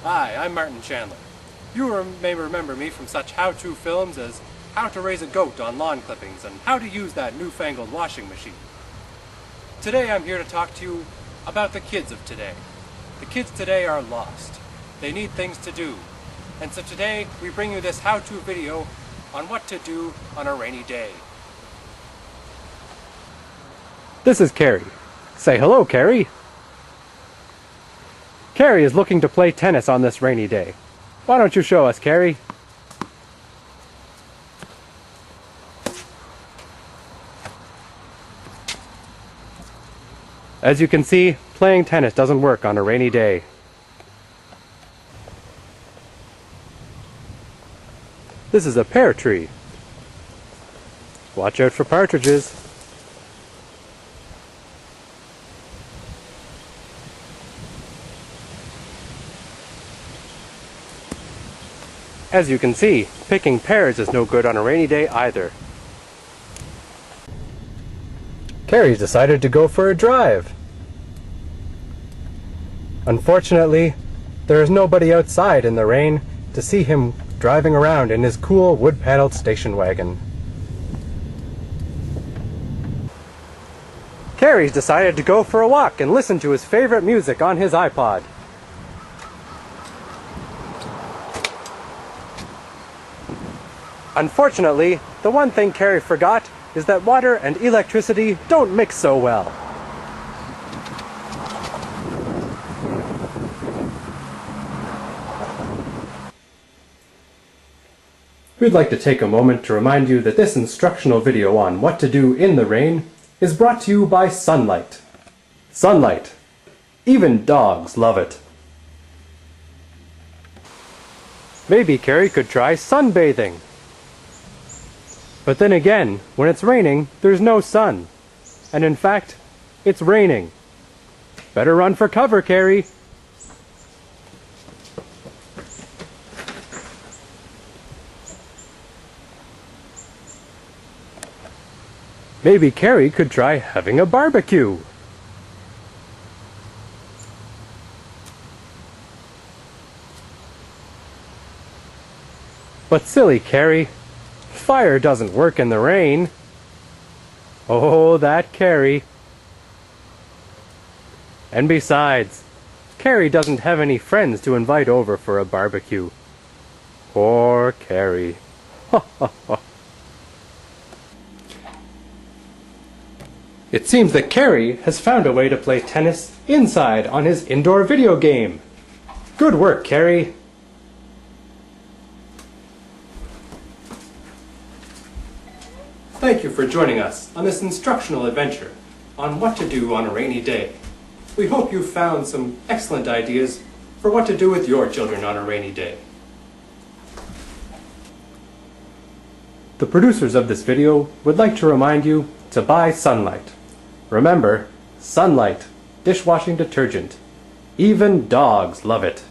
Hi, I'm Martin Chandler. You may remember me from such how-to films as How to Raise a Goat on Lawn Clippings and How to Use That Newfangled Washing Machine. Today I'm here to talk to you about the kids of today. The kids today are lost. They need things to do. And so today we bring you this how-to video on what to do on a rainy day. This is Carrie. Say hello, Carrie. Carrie is looking to play tennis on this rainy day. Why don't you show us, Carrie? As you can see, playing tennis doesn't work on a rainy day. This is a pear tree. Watch out for partridges. As you can see, picking pears is no good on a rainy day either. Carrie's decided to go for a drive. Unfortunately, there is nobody outside in the rain to see him driving around in his cool wood-paneled station wagon. Carrie's decided to go for a walk and listen to his favorite music on his iPod. Unfortunately, the one thing Carrie forgot is that water and electricity don't mix so well. We'd like to take a moment to remind you that this instructional video on what to do in the rain is brought to you by Sunlight. Sunlight. Even dogs love it. Maybe Carrie could try sunbathing. But then again, when it's raining, there's no sun. And in fact, it's raining. Better run for cover, Carrie. Maybe Carrie could try having a barbecue. But silly Carrie. Fire doesn't work in the rain. Oh, that Carrie. And besides, Carrie doesn't have any friends to invite over for a barbecue. Poor Carrie. It seems that Carrie has found a way to play tennis inside on his indoor video game. Good work, Carrie. Thank you for joining us on this instructional adventure on what to do on a rainy day. We hope you found some excellent ideas for what to do with your children on a rainy day. The producers of this video would like to remind you to buy Sunlight. Remember, Sunlight, dishwashing detergent. Even dogs love it.